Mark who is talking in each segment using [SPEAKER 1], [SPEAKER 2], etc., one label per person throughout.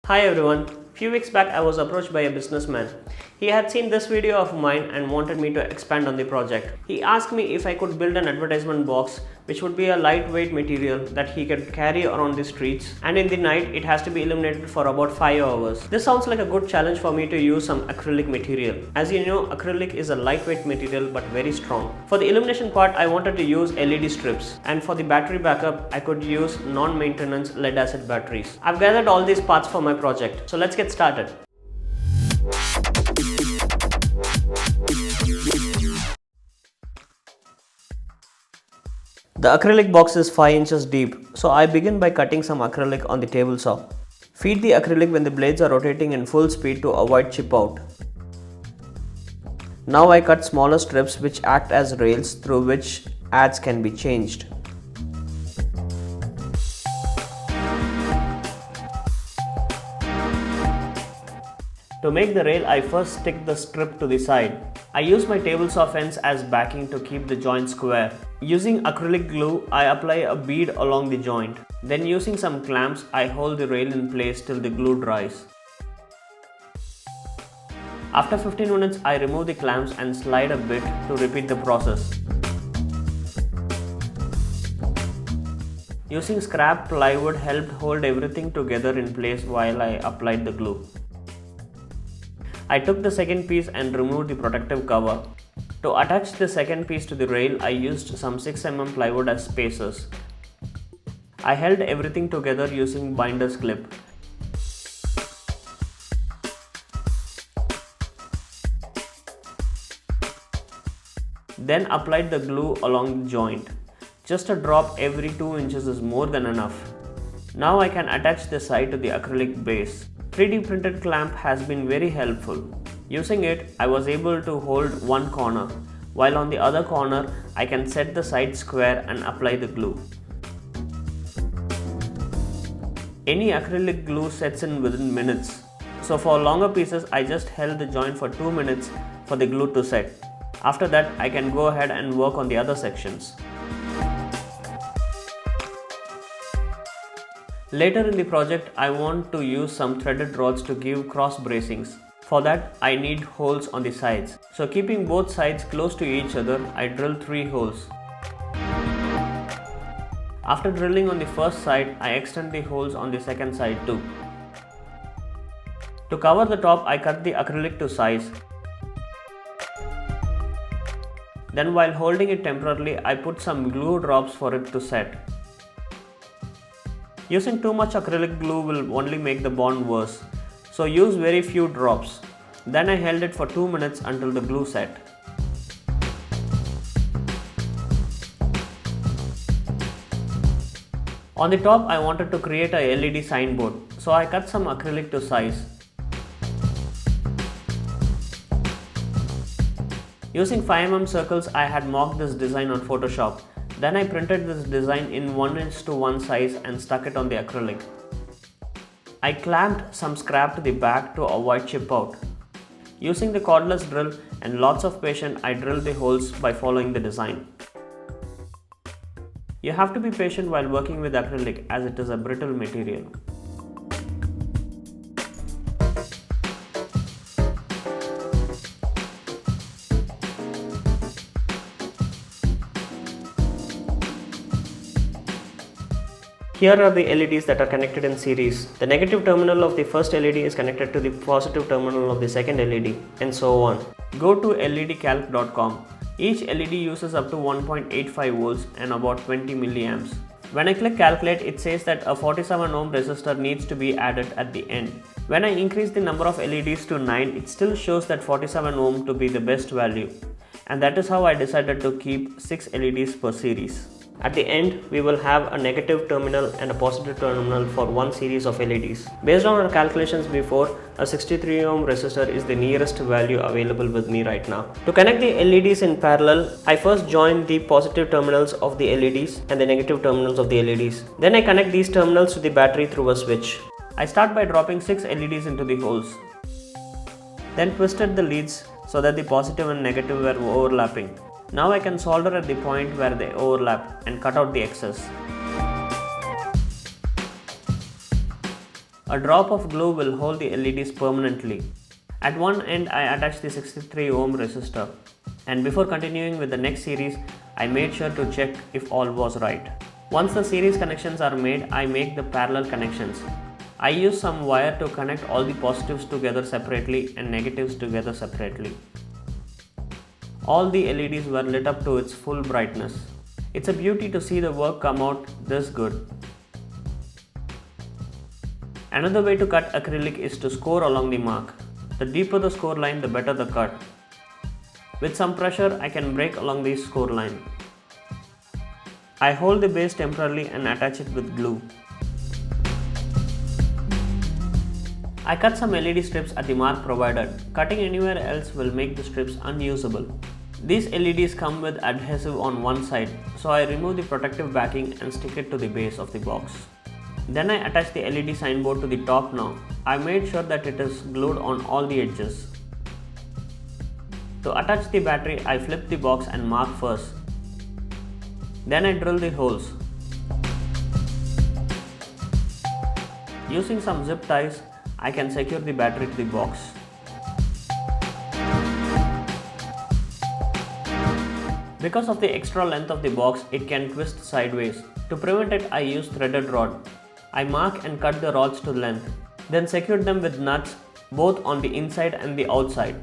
[SPEAKER 1] Hi everyone. Few weeks back I was approached by a businessman. He had seen this video of mine and wanted me to expand on the project. He asked me if I could build an advertisement box which would be a lightweight material that he could carry around the streets, and in the night it has to be illuminated for about 5 hours. This sounds like a good challenge for me to use some acrylic material. As you know, acrylic is a lightweight material but very strong. For the illumination part I wanted to use LED strips, and for the battery backup I could use non-maintenance lead acid batteries. I've gathered all these parts for my project, so let's get started. The acrylic box is 5 inches deep, so I begin by cutting some acrylic on the table saw. Feed the acrylic when the blades are rotating in full speed to avoid chip out. Now I cut smaller strips which act as rails through which ads can be changed. To make the rail, I first stick the strip to the side. I use my table saw fence as backing to keep the joint square. Using acrylic glue, I apply a bead along the joint. Then using some clamps, I hold the rail in place till the glue dries. After 15 minutes, I remove the clamps and slide a bit to repeat the process. Using scrap plywood helped hold everything together in place while I applied the glue. I took the second piece and removed the protective cover. To attach the second piece to the rail, I used some 6 mm plywood as spacers. I held everything together using binder's clip. Then applied the glue along the joint. Just a drop every 2 inches is more than enough. Now I can attach the side to the acrylic base. 3D printed clamp has been very helpful. Using it, I was able to hold one corner, while on the other corner, I can set the side square and apply the glue. Any acrylic glue sets in within minutes, so for longer pieces, I just held the joint for 2 minutes for the glue to set. After that, I can go ahead and work on the other sections. Later in the project, I want to use some threaded rods to give cross bracings. For that, I need holes on the sides. So keeping both sides close to each other, I drill 3 holes. After drilling on the first side, I extend the holes on the second side too. To cover the top, I cut the acrylic to size. Then while holding it temporarily, I put some glue drops for it to set. Using too much acrylic glue will only make the bond worse, so use very few drops. Then I held it for 2 minutes until the glue set. On the top, I wanted to create a LED signboard, so I cut some acrylic to size. Using 5 mm circles, I had marked this design on Photoshop. Then I printed this design in 1:1 size and stuck it on the acrylic. I clamped some scrap to the back to avoid chip out. Using the cordless drill and lots of patience, I drilled the holes by following the design. You have to be patient while working with acrylic as it is a brittle material. Here are the LEDs that are connected in series. The negative terminal of the first LED is connected to the positive terminal of the second LED, and so on. Go to ledcalc.com. Each LED uses up to 1.85 volts and about 20 milliamps. When I click calculate, it says that a 47 ohm resistor needs to be added at the end. When I increase the number of LEDs to 9, it still shows that 47 ohm to be the best value. And that is how I decided to keep 6 LEDs per series. At the end, we will have a negative terminal and a positive terminal for one series of LEDs. Based on our calculations before, a 63 ohm resistor is the nearest value available with me right now. To connect the LEDs in parallel, I first join the positive terminals of the LEDs and the negative terminals of the LEDs. Then I connect these terminals to the battery through a switch. I start by dropping 6 LEDs into the holes. Then twisted the leads so that the positive and negative were overlapping. Now I can solder at the point where they overlap and cut out the excess. A drop of glue will hold the LEDs permanently. At one end I attached the 63 ohm resistor, and before continuing with the next series I made sure to check if all was right. Once the series connections are made, I make the parallel connections. I use some wire to connect all the positives together separately and negatives together separately. All the LEDs were lit up to its full brightness. It's a beauty to see the work come out this good. Another way to cut acrylic is to score along the mark. The deeper the score line, the better the cut. With some pressure, I can break along the score line. I hold the base temporarily and attach it with glue. I cut some LED strips at the mark provided. Cutting anywhere else will make the strips unusable. These LEDs come with adhesive on one side, so I remove the protective backing and stick it to the base of the box. Then I attach the LED signboard to the top now. I made sure that it is glued on all the edges. To attach the battery, I flip the box and mark first. Then I drill the holes. Using some zip ties, I can secure the battery to the box. Because of the extra length of the box, it can twist sideways. To prevent it, I use threaded rod. I mark and cut the rods to length, then secure them with nuts both on the inside and the outside.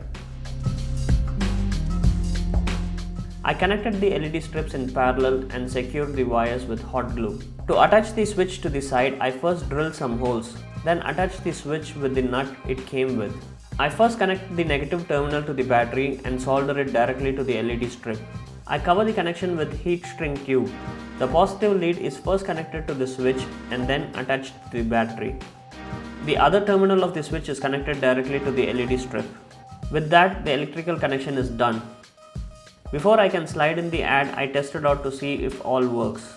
[SPEAKER 1] I connected the LED strips in parallel and secured the wires with hot glue. To attach the switch to the side, I first drilled some holes, then attached the switch with the nut it came with. I first connected the negative terminal to the battery and solder it directly to the LED strip. I cover the connection with heat shrink tube. The positive lead is first connected to the switch and then attached to the battery. The other terminal of the switch is connected directly to the LED strip. With that, the electrical connection is done. Before I can slide in the ad, I test it out to see if all works.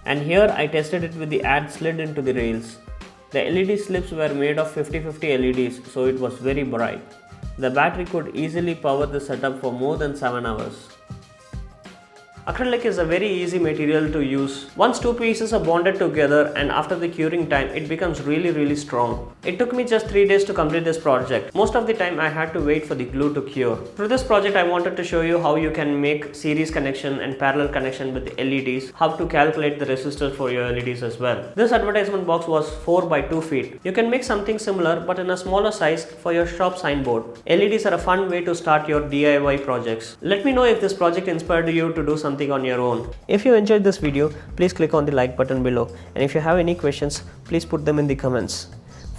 [SPEAKER 1] And here I tested it with the ad slid into the rails. The LED slips were made of 50/50 LEDs, so it was very bright. The battery could easily power the setup for more than 7 hours. Acrylic is a very easy material to use. Once two pieces are bonded together and after the curing time, it becomes really strong. It took me just 3 days to complete this project. Most of the time I had to wait for the glue to cure. Through this project I wanted to show you how you can make series connection and parallel connection with LEDs, how to calculate the resistors for your LEDs as well. This advertisement box was 4 by 2 feet. You can make something similar but in a smaller size for your shop signboard. LEDs are a fun way to start your DIY projects. Let me know if this project inspired you to do something on your own. If you enjoyed this video, please click on the like button below, and if you have any questions, please put them in the comments.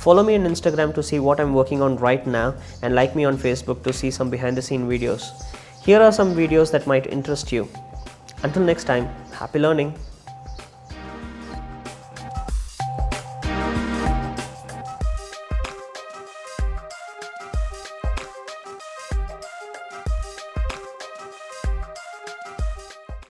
[SPEAKER 1] Follow me on Instagram to see what I'm working on right now, and like me on Facebook to see some behind the scene videos. Here are some videos that might interest you. Until next time, happy learning.